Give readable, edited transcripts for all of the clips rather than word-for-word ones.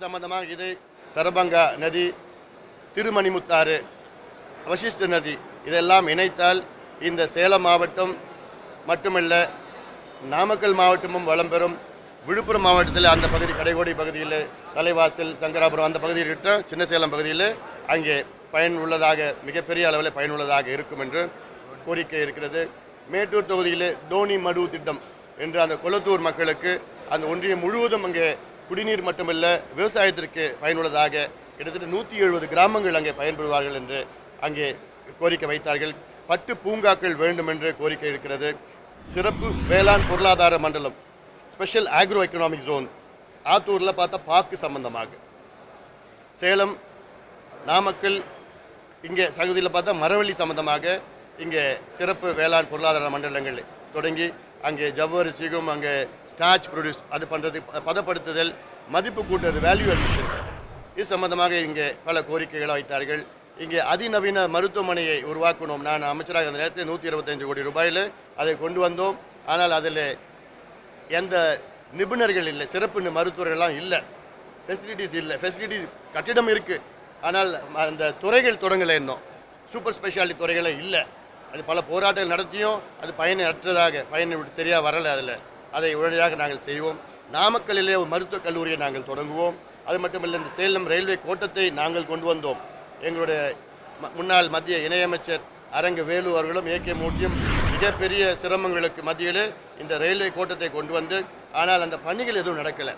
சம்பந்தமாக இது சரபங்கா நதி, திருமணிமுத்தாறு, வசிஷ்ட நதி இதெல்லாம் இணைத்தால் இந்த சேலம் மாவட்டம் மட்டுமல்ல நாமக்கல் மாவட்டமும் வளம் பெறும். விழுப்புரம் மாவட்டத்தில் அந்த பகுதி கடைகோடி பகுதியில் தலைவாசல், சங்கராபுரம் அந்த பகுதியில் இருக்கிற சின்ன சேலம் பகுதியில் அங்கே பயனுள்ளதாக மிகப்பெரிய அளவில் பயனுள்ளதாக இருக்கும் என்று கோரிக்கை இருக்கிறது. மேட்டூர் தொகுதியில் டோனி மடு திட்டம் என்று அந்த கொளத்தூர் மக்களுக்கு அந்த ஒன்றியம் முழுவதும் அங்கே குடிநீர் மட்டுமல்ல விவசாயத்திற்கு பயனுள்ளதாக கிட்டத்தட்ட 170 கிராமங்கள் அங்கே பயன்பெறுவார்கள் என்று அங்கே கோரிக்கை வைத்தார்கள். பட்டு பூங்காக்கள் வேண்டும் என்று கோரிக்கை இருக்கிறது. சிறப்பு வேளாண் பொருளாதார மண்டலம், ஸ்பெஷல் ஆக்ரோ எக்கனாமிக் ஜோன் ஆத்தூரில் பார்த்தா பாக்கு சம்பந்தமாக, சேலம், நாமக்கல் இங்கே சகுதியில் பார்த்தா மரவள்ளி சம்பந்தமாக இங்கே சிறப்பு வேளாண் பொருளாதார மண்டலங்கள் தொடங்கி அங்கே ஜவ்வரிசிக்கும் அங்கே ஸ்டார்ச் ப்ரொடியூஸ் அது பண்ணுறது, பதப்படுத்துதல், மதிப்பு கூட்டுறது, வேல்யூ அடிஷன் இது சம்பந்தமாக இங்கே பல கோரிக்கைகளை வைத்தார்கள். இங்கே அதிநவீன மருத்துவமனையை உருவாக்கணும். நான் அமைச்சராக அந்த நேரத்தில் 125 கோடி ரூபாயில் அதை கொண்டு வந்தோம். ஆனால் அதில் எந்த நிபுணர்கள் இல்லை, சிறப்பு மருத்துவர்கள்லாம் இல்லை, ஃபெசிலிட்டிஸ் இல்லை. ஃபெசிலிட்டிஸ் கட்டிடம் இருக்குது, ஆனால் அந்த துறைகள் தொடங்கலை, இன்னும் சூப்பர் ஸ்பெஷாலிட்டி துறைகளே இல்லை. அது பல போராட்டங்கள் நடத்தியும் அது பயனற்றதாக சரியாக வரலை. அதை உடனடியாக நாங்கள் செய்வோம். நாமக்கல்லிலே ஒரு மருத்துவக் கல்லூரியை நாங்கள் தொடங்குவோம். அது மட்டுமல்ல, இந்த சேலம் ரயில்வே கோட்டத்தை நாங்கள் கொண்டு வந்தோம். எங்களுடைய முன்னாள் மத்திய இணையமைச்சர் அரங்க வேலு அவர்களும் ஏகே மூர்த்தியும் மிகப்பெரிய சிரமங்களுக்கு மத்தியில் இந்த ரயில்வே கோட்டத்தை கொண்டு வந்து, ஆனால் அந்த பணிகள் எதுவும் நடக்கலை,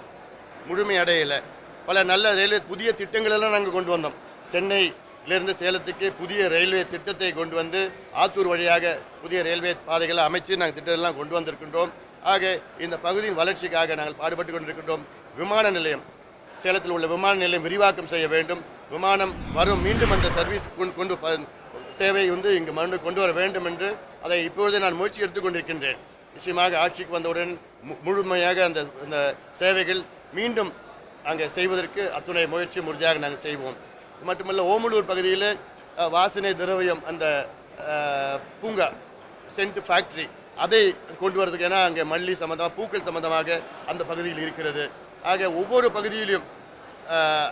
முழுமையடையலை. பல நல்ல ரயில்வே புதிய திட்டங்களெல்லாம் நாங்கள் கொண்டு வந்தோம். சென்னையிலிருந்து சேலத்துக்கு புதிய ரயில்வே திட்டத்தை கொண்டு வந்து ஆத்தூர் வழியாக புதிய ரயில்வே பாதைகளை அமைச்சு நாங்கள் திட்டத்தெல்லாம் கொண்டு வந்திருக்கின்றோம். ஆக இந்த பகுதியின் வளர்ச்சிக்காக நாங்கள் பாடுபட்டு கொண்டிருக்கின்றோம். விமான நிலையம், சேலத்தில் உள்ள விமான நிலையம் விரிவாக்கம் செய்ய வேண்டும். விமானம் வரும் மீண்டும் அந்த சர்வீஸ் கொண்டு சேவை இங்கு மறுபடியும் கொண்டு வர வேண்டும் என்று அதை இப்பொழுதே நான் முயற்சி எடுத்துக்கொண்டிருக்கின்றேன். நிச்சயமாக ஆட்சிக்கு வந்தவுடன் முழுமையாக அந்த சேவைகள் மீண்டும் அங்கே செய்வதற்கு அத்துணை முயற்சி உறுதியாக நாங்கள் செய்வோம். மட்டுமல்ல, ஓமலூர் பகுதியில் வாசனை திரவியம் அந்த பூங்கா, சென்ட் ஃபேக்ட்ரி அதை கொண்டு வரதுக்கு, ஏன்னா அங்கே மல்லி சம்பந்தமாக, பூக்கள் சம்பந்தமாக அந்த பகுதியில் இருக்கிறது. ஆக ஒவ்வொரு பகுதியிலும்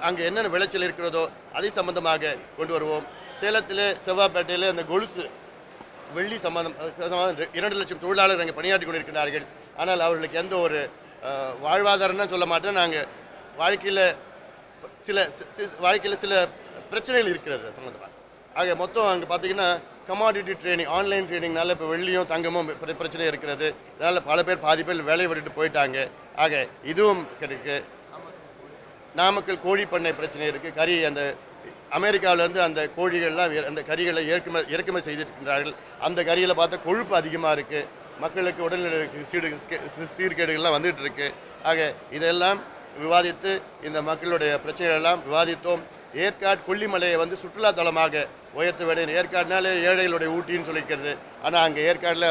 அங்கே என்னென்ன விளைச்சல் இருக்கிறதோ அதை சம்பந்தமாக கொண்டு வருவோம். சேலத்தில் செவ்வாப்பேட்டையில் அந்த கொலுசு வெள்ளி சம்பந்தம் 2 லட்சம் தொழிலாளர்கள் அங்கே பணியாற்றி கொண்டிருக்கிறார்கள். ஆனால் அவர்களுக்கு எந்த ஒரு வாழ்வாதாரம்னு சொல்ல மாட்டேன். நாங்கள் வாழ்க்கையில் சில பிரச்சனைகள் இருக்கிறது சம்பந்தமாக. ஆக மொத்தம் அங்கே பார்த்தீங்கன்னா கமாடிட்டி ட்ரைனிங், ஆன்லைன் ட்ரைனிங்னால இப்போ வெள்ளியும் தங்கமும் பிரச்சனை இருக்கிறது. இதனால் பல பேர் பாதி பேர் வேலையை விட்டுட்டு போயிட்டாங்க. ஆக இதுவும் இருக்கு. நாமக்கல் கோழி பண்ணை பிரச்சனை இருக்குது. கறி அந்த அமெரிக்காவிலேருந்து அந்த கோழிகள்லாம் அந்த கறிகளை இறக்குமதி செய்திருக்கின்றார்கள். அந்த கறியில் பார்த்தா கொழுப்பு அதிகமாக இருக்குது. மக்களுக்கு உடல்நிலை சீர்கேடுகள்லாம் வந்துட்டு இருக்கு. ஆக இதெல்லாம் விவாதித்து இந்த மக்களுடைய பிரச்சனைகளெல்லாம் விவாதித்தோம். ஏற்காடு கொல்லிமலையை சுற்றுலா தலமாக உயர்த்த வேண்டும். ஏற்காடுனாலே ஏழைகளுடைய ஊட்டின்னு சொல்லிக்கிறது. ஆனால் அங்கே ஏற்காடில்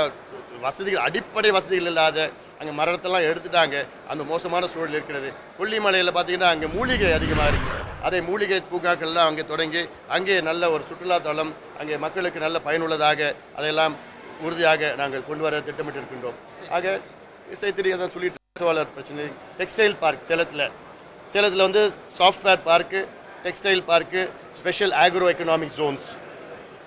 வசதிகள், அடிப்படை வசதிகள் இல்லாத அங்கே மரத்தெல்லாம் எடுத்துட்டாங்க. அந்த மோசமான சூழல் இருக்கிறது. கொல்லிமலையில் பார்த்தீங்கன்னா அங்கே மூலிகை அதிகமாக இருக்குது. அதை மூலிகை பூங்காக்கள்லாம் அங்கே தொடங்கி அங்கே நல்ல ஒரு சுற்றுலா தலம், அங்கே மக்களுக்கு நல்ல பயனுள்ளதாக அதையெல்லாம் உறுதியாக நாங்கள் கொண்டு வர திட்டமிட்டிருக்கின்றோம். ஆக இசைத்திரி அதான் சொல்லிட்டு நெசவாளர் பிரச்சனை, டெக்ஸ்டைல் பார்க் சேலத்தில் software park, textile park, special agro economic Jones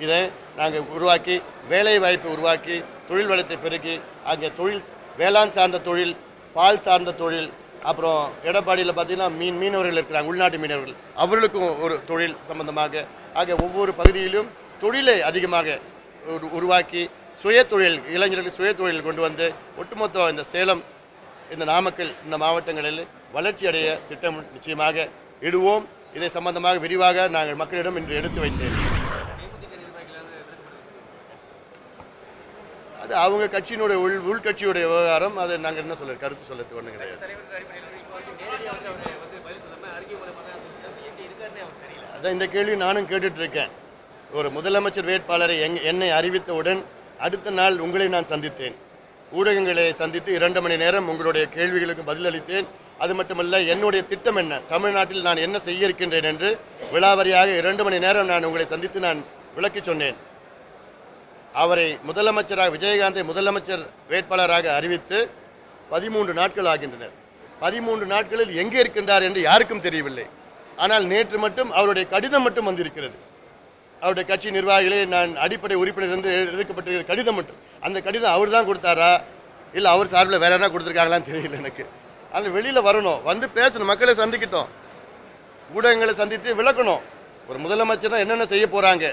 இதை நாங்கள் உருவாக்கி வேலை வாய்ப்பை உருவாக்கி தொழில் வளத்தை பெருக்கி அங்கே தொழில், வேளாண் சார்ந்த தொழில், பால் சார்ந்த தொழில், அப்புறம் எடப்பாடியில் பார்த்தீங்கன்னா மீனவர்கள் இருக்கிறாங்க, உள்நாட்டு மீனவர்கள், அவர்களுக்கும் ஒரு தொழில் சம்பந்தமாக. ஆக ஒவ்வொரு பகுதியிலும் தொழிலை அதிகமாக உருவாக்கி சுயதொழில், இளைஞர்களுக்கு சுயதொழில் கொண்டு வந்து ஒட்டுமொத்த இந்த சேலம், இந்த நாமக்கல், இந்த மாவட்டங்களில் வளர்ச்சி அடைய திட்டம் நிச்சயமாக இடுவோம். இதை சம்பந்தமாக விரிவாக நாங்கள் மக்களிடம் இன்று எடுத்து வைத்தேன். அது அவங்க கட்சியினுடைய உள்கட்சியுடைய விவகாரம். அதை நாங்கள் என்ன கருத்து சொல்லுறது ஒன்றும் கிடையாது. அதான் இந்த கேள்வி நானும் கேட்டுட்டு இருக்கேன். ஒரு முதலமைச்சர் வேட்பாளரை என்னை அறிவித்தவுடன் அடுத்த நாள் உங்களை நான் சந்தித்தேன். ஊடகங்களை சந்தித்து 2 மணி நேரம் உங்களுடைய கேள்விகளுக்கு பதிலளித்தேன். அது மட்டுமல்ல, என்னுடைய திட்டம் என்ன, தமிழ்நாட்டில் நான் என்ன செய்ய இருக்கின்றேன் என்று விலாவரியாக 2 மணி நேரம் நான் உங்களை சந்தித்து நான் விளக்கி சொன்னேன். அவரை முதலமைச்சராக, விஜயகாந்தை முதலமைச்சர் வேட்பாளராக அறிவித்து 13 நாட்கள் ஆகின்றனர். 13 நாட்களில் எங்கே இருக்கின்றார் என்று யாருக்கும் தெரியவில்லை. ஆனால் நேற்று மட்டும் அவருடைய கடிதம் மட்டும் வந்திருக்கிறது. அவருடைய கட்சி நிர்வாகிகளே நான் அடிப்படை உறுப்பினர் இருந்து எடுக்கப்பட்ட கடிதம் மட்டும். அந்த கடிதம் அவர் தான் கொடுத்தாரா இல்லை அவர் சார்பில் வேற என்ன கொடுத்துருக்காங்களான்னு தெரியல எனக்கு. அதில் வெளியில் வரணும், வந்து பேசணும், மக்களை சந்திக்கிட்டோம், ஊடகங்களை சந்தித்து விளக்கணும். ஒரு முதலமைச்சர் தான் என்னென்ன செய்ய போகிறாங்க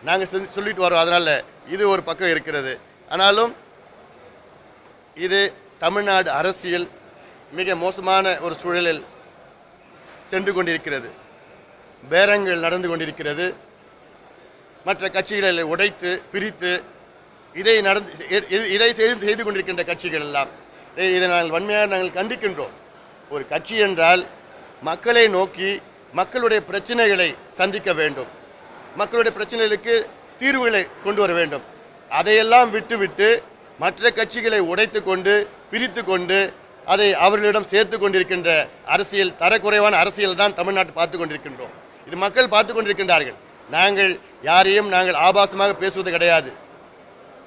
நாங்கள் சொல்லிட்டு வரோம். அதனால் இது ஒரு பக்கம் இருக்கிறது. ஆனாலும் இது தமிழ்நாடு அரசியல் மிக மோசமான ஒரு சூழலில் சென்று கொண்டிருக்கிறது. பேரங்கள் நடந்து கொண்டிருக்கிறது. மற்ற கட்சிகளை உடைத்து பிரித்து இதை செய்து கொண்டிருக்கின்ற கட்சிகள் எல்லாம் இதை நாங்கள் வன்மையாக நாங்கள் கண்டிக்கின்றோம். ஒரு கட்சி என்றால் மக்களை நோக்கி மக்களுடைய பிரச்சனைகளை சந்திக்க வேண்டும், மக்களுடைய பிரச்சனைகளுக்கு தீர்வுகளை கொண்டு வர வேண்டும். அதையெல்லாம் விட்டுவிட்டு மற்ற கட்சிகளை உடைத்து கொண்டு பிரித்து கொண்டு அதை அவர்களிடம் சேர்த்து கொண்டிருக்கின்ற அரசியல், தரக்குறைவான அரசியல் தான் தமிழ்நாட்டை பார்த்து கொண்டிருக்கின்றோம். இது மக்கள் பார்த்து கொண்டிருக்கின்றார்கள். யாரையும் நாங்கள் ஆபாசமாக பேசுவது கிடையாது,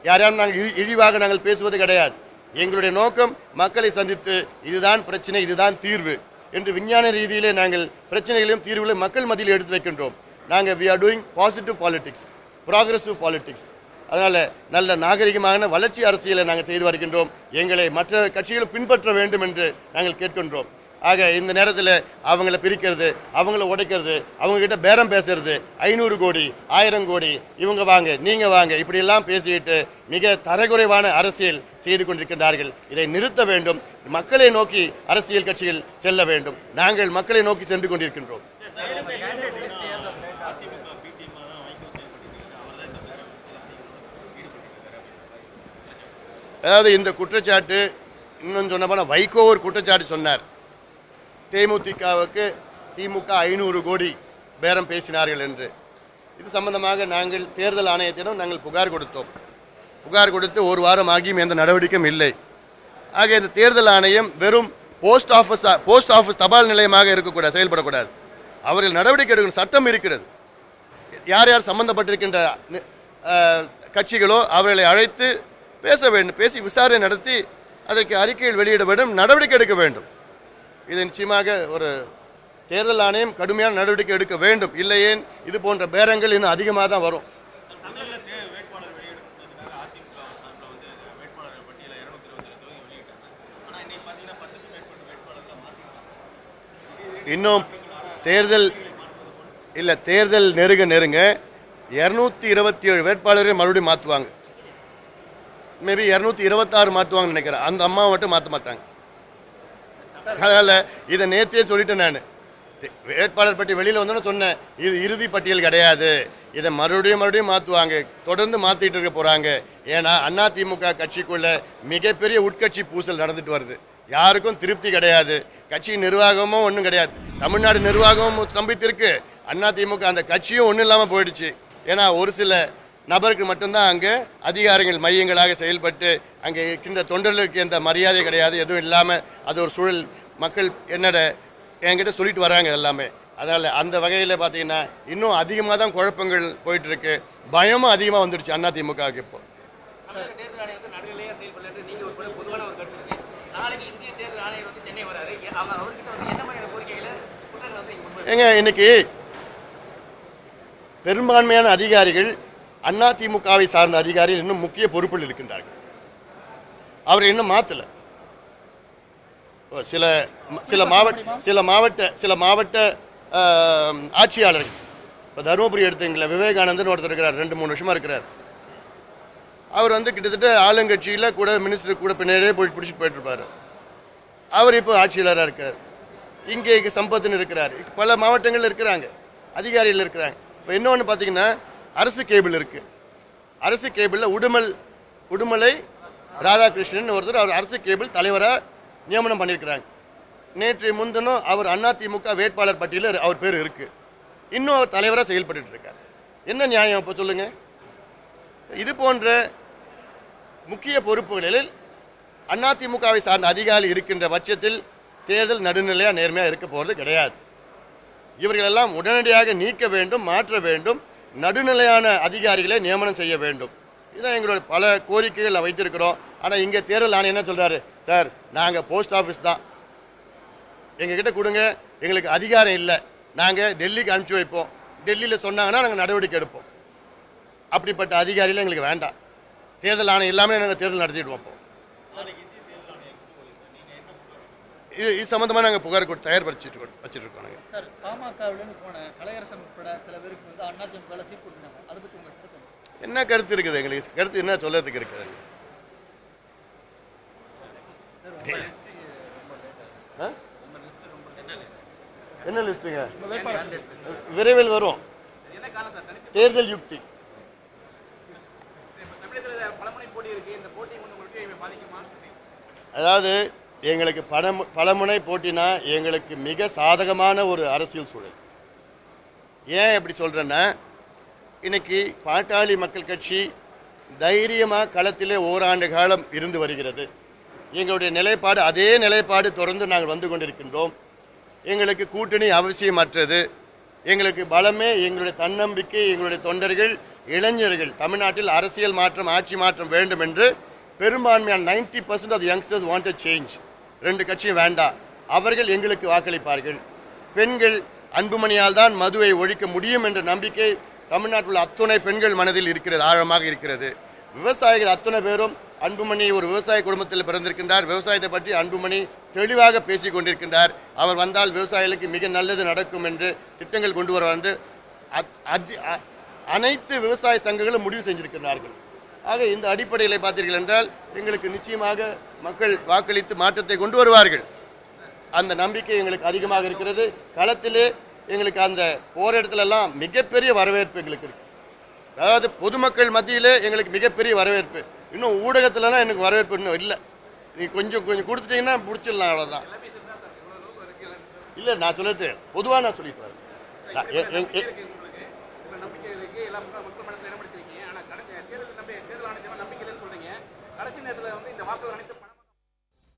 யாரையும் நாங்கள் இழிவாக நாங்கள் பேசுவது கிடையாது. எங்களுடைய நோக்கம் மக்களை சந்தித்து இதுதான் பிரச்சனை, இதுதான் தீர்வு என்று விஞ்ஞான ரீதியிலே நாங்கள் பிரச்சனைகளையும் தீர்வுகளையும் மக்கள் மத்தியில் எடுத்து வைக்கின்றோம். நாங்கள் we are doing positive politics, progressive politics. அதனால நல்ல நாகரிகமான வளர்ச்சி அரசியலை நாங்கள் செய்து வருகின்றோம். எங்களை மற்ற கட்சிகள் பின்பற்ற வேண்டும் என்று நாங்கள் கேட்கின்றோம். ஆக இந்த நேரத்தில் அவங்கள பிரிக்கிறது, அவங்கள உடைக்கிறது, அவங்க கிட்ட பேரம் பேசுறது, 500 கோடி 1000 கோடி இவங்க வாங்க நீங்க வாங்க இப்படியெல்லாம் பேசிட்டு மிக தரக்குறைவான அரசியல் செய்து கொண்டிருக்கின்றார்கள். இதை நிறுத்த வேண்டும். மக்களை நோக்கி அரசியல் கட்சிகள் செல்ல வேண்டும். நாங்கள் மக்களை நோக்கி சென்று கொண்டிருக்கின்றோம். அதாவது இந்த குற்றச்சாட்டு இன்னும் சொன்ன போனால் வைகோ ஒரு குற்றச்சாட்டு சொன்னார். தேமுதிகவுக்கு திமுக 500 கோடி பேரம் பேசினார்கள் என்று. இது சம்பந்தமாக நாங்கள் தேர்தல் ஆணையத்திடம் நாங்கள் புகார் கொடுத்தோம். புகார் கொடுத்து ஒரு வாரம் ஆகியும் எந்த நடவடிக்கையும் இல்லை. ஆக இந்த தேர்தல் ஆணையம் வெறும் போஸ்ட் ஆஃபீஸ் தபால் நிலையமாக இருக்கக்கூடாது, செயல்படக்கூடாது. அவர்கள் நடவடிக்கை எடுக்கணும். சட்டம் இருக்கிறது. யார் யார் சம்பந்தப்பட்டிருக்கின்ற கட்சிகளோ அவர்களை அழைத்து பேச வேண்டும், பேசி விசாரணை நடத்தி அதற்கு அறிக்கையில் வெளியிட வேண்டும், நடவடிக்கை எடுக்க வேண்டும். இது நிச்சயமாக ஒரு தேர்தல் ஆணையம் கடுமையான நடவடிக்கை எடுக்க வேண்டும். இல்லையேன் இது போன்ற பேரங்கள் இன்னும் அதிகமாக தான் வரும். இன்னும் தேர்தல் நெருங்க 227 வேட்பாளர்கள் மறுபடியும் மாற்றுவாங்க. மேபி 226 மாற்றுவாங்கன்னு நினைக்கிறேன். அந்த அம்மா மட்டும் மாற்ற மாட்டாங்க. அதனால இதை நேற்றே சொல்லிட்டேன். நான் வேட்பாளர் பட்டியல் வெளியில் வந்தோன்னு சொன்னேன், இது இறுதி பட்டியல் கிடையாது, இதை மறுபடியும் மாற்றுவாங்க, தொடர்ந்து மாற்றிட்டு இருக்க போகிறாங்க. ஏன்னா அதிமுக கட்சிக்குள்ள மிகப்பெரிய உட்கட்சி பூசல் நடந்துட்டு வருது. யாருக்கும் திருப்தி கிடையாது. கட்சி நிர்வாகமும் ஒன்றும் கிடையாது. தமிழ்நாடு நிர்வாகமும் ஸ்தம்பித்திருக்கு. அதிமுக அந்த கட்சியும் ஒன்றும் இல்லாமல் போயிடுச்சு. ஏன்னா ஒரு சில நபருக்கு மட்டும்தான் அங்கே அதிகாரங்கள் மையங்களாக செயல்பட்டு அங்கே இருக்கின்ற தொண்டர்களுக்கு எந்த மரியாதை கிடையாது, எதுவும் இல்லாமல் அது ஒரு சூழல். மக்கள் என்னோட என்கிட்ட சொல்லிட்டு வராங்க எல்லாமே. அதனால் அந்த வகையில் பார்த்தீங்கன்னா இன்னும் அதிகமாக தான் குழப்பங்கள் போயிட்டு இருக்கு. பயமும் அதிகமாக வந்துடுச்சு அதிமுகவுக்கு. இப்போ ஏங்க இன்னைக்கு பெரும்பான்மையான அதிகாரிகள் அதிமுகவை சார்ந்த அதிகாரிகள் இன்னும் முக்கிய பொறுப்பில் இருக்கின்றார்கள். அவர் இன்னும் மாற்றல. சில மாவட்ட ஆட்சியாளர்கள், இப்போ தருமபுரி எடுத்துங்களா, விவேகானந்தன் ஒருத்தர் இருக்கிறார், 2-3 வருஷமா இருக்கிறார். அவர் கிட்டத்தட்ட ஆளுங்கட்சியில் கூட மினிஸ்டர் கூட பின்னாடியே பிடிச்சிட்டு போயிட்டு இருப்பாரு. அவர் இப்போ ஆட்சியாளராக இருக்கார். இங்கே சம்பத்துன்னு இருக்கிறார். பல மாவட்டங்கள் இருக்கிறாங்க, அதிகாரிகள் இருக்கிறாங்க. இப்போ இன்னொன்று பார்த்தீங்கன்னா அரசு கேபிள் இருக்கு. அரசு கேபிளில் உடுமலை ராதாகிருஷ்ணன் ஒருத்தர் அவர் அரசு கேபிள் தலைவராக நியமனம் பண்ணியிருக்கிறாங்க. நேற்று முன்தினம் அவர் அதிமுக வேட்பாளர் பட்டியலில் அவர் பேர் இருக்கு. இன்னும் அவர் தலைவராக செயல்பட்டு இருக்கார். என்ன நியாயம் இப்போ சொல்லுங்க? இது போன்ற முக்கிய பொறுப்புகளில் அதிமுகவை சார்ந்த அதிகாரி இருக்கின்ற பட்சத்தில் தேர்தல் நடுநிலையாக நேர்மையாக இருக்க போகிறது கிடையாது. இவர்களெல்லாம் உடனடியாக நீக்க வேண்டும், மாற்ற வேண்டும், நடுநிலையான அதிகாரிகளை நியமனம் செய்ய வேண்டும். இதான் எங்களோட பல கோரிக்கைகள் வைத்திருக்கிறோம். ஆனால் இங்கே தேர்தல் ஆணையம் என்ன சொல்றாரு? சார் நாங்கள் போஸ்ட் ஆஃபீஸ் தான், எங்ககிட்ட கொடுங்க, எங்களுக்கு அதிகாரம் இல்லை, நாங்கள் டெல்லிக்கு அனுப்பிச்சி வைப்போம், டெல்லியில் சொன்னாங்கன்னா நாங்கள் நடவடிக்கை எடுப்போம். அப்படிப்பட்ட அதிகாரிகள் எங்களுக்கு வேண்டாம். தேர்தல் ஆணையம் எல்லாமே நாங்கள் தேர்தல் நடத்திடுவோம். இது சம்பந்தமாக நாங்கள் புகார் கொடுத்து தயார்படுத்திட்டு வச்சுருக்கோம். சார், பாமகவிலிருந்து போன கலையரசன் உட்பட சில பேருக்கு வந்து அதிமுக சீட் கொடுத்தாங்க. அதை பற்றி உங்களுக்கு கருத்து என்ன கருத்து இருக்குது? எங்களுக்கு கருத்து என்ன சொல்றதுக்கு இருக்குது? என்ன லிஸ்ட்டுங்க? விரைவில் வரும். தேர்தல் யுக்தி. அதாவது எங்களுக்கு பலமுனை போட்டினா எங்களுக்கு மிக சாதகமான ஒரு அரசியல் சூழல். ஏன் எப்படி சொல்றேன்னா, இன்னைக்கு பாட்டாளி மக்கள் கட்சி தைரியமாக களத்திலே ஓராண்டு காலம் இருந்து வருகிறது. எங்களுடைய நிலைப்பாடு அதே நிலைப்பாடு தொடர்ந்து நாங்கள் வந்து கொண்டிருக்கின்றோம். எங்களுக்கு கூட்டணி அவசியமற்றது. எங்களுக்கு பலமே எங்களுடைய தன்னம்பிக்கை, எங்களுடைய தொண்டர்கள், இளைஞர்கள் தமிழ்நாட்டில் அரசியல் மாற்றம், ஆட்சி மாற்றம் வேண்டும் என்று பெரும்பான்மையான 90% of youngsters want to change. ரெண்டு கட்சியும் வேண்டாம், அவர்கள் எங்களுக்கு வாக்களிப்பார்கள். பெண்கள் அன்புமணியால் தான் மதுவை ஒழிக்க முடியும் என்ற நம்பிக்கை தமிழ்நாட்டில் அத்துணை பெண்கள் மனதில் இருக்கிறது, ஆழமாக இருக்கிறது. விவசாயிகள் அத்தனை பேரும் அன்புமணி ஒரு விவசாய குடும்பத்தில் பிறந்திருக்கின்றார். விவசாயத்தை பற்றி அன்புமணி தெளிவாக பேசிக் கொண்டிருக்கின்றார். அவர் வந்தால் விவசாயிகளுக்கு மிக நல்லது நடக்கும் என்று திட்டங்கள் கொண்டு வர வந்து அனைத்து விவசாய சங்கங்களும் முடிவு செஞ்சிருக்கிறார்கள். ஆக இந்த அடிப்படையில் பார்த்தீர்கள் என்றால் எங்களுக்கு நிச்சயமாக மக்கள் வாக்களித்து மாற்றத்தை கொண்டு வருவார்கள். அந்த நம்பிக்கை எங்களுக்கு அதிகமாக இருக்கிறது. களத்திலே எங்களுக்கு அந்த போராட்டத்துல எல்லாம் மிகப்பெரிய வரவேற்பு எங்களுக்கு இருக்கு. அதாவது பொதுமக்கள் மத்தியிலே எங்களுக்கு மிகப்பெரிய வரவேற்பு. இன்னும் ஊடகத்துலலாம் எனக்கு வரவேற்பு இன்னும் இல்லை. நீ கொஞ்சம் கொடுத்துட்டீங்கன்னா பிடிச்சிடலாம், அவ்வளோதான். இல்லை, நான் சொல்லுறது பொதுவாக நான் சொல்லிட்டு வரேன். கடைசி நேரத்தில் வந்து இந்த வாக்குகள் அனைத்து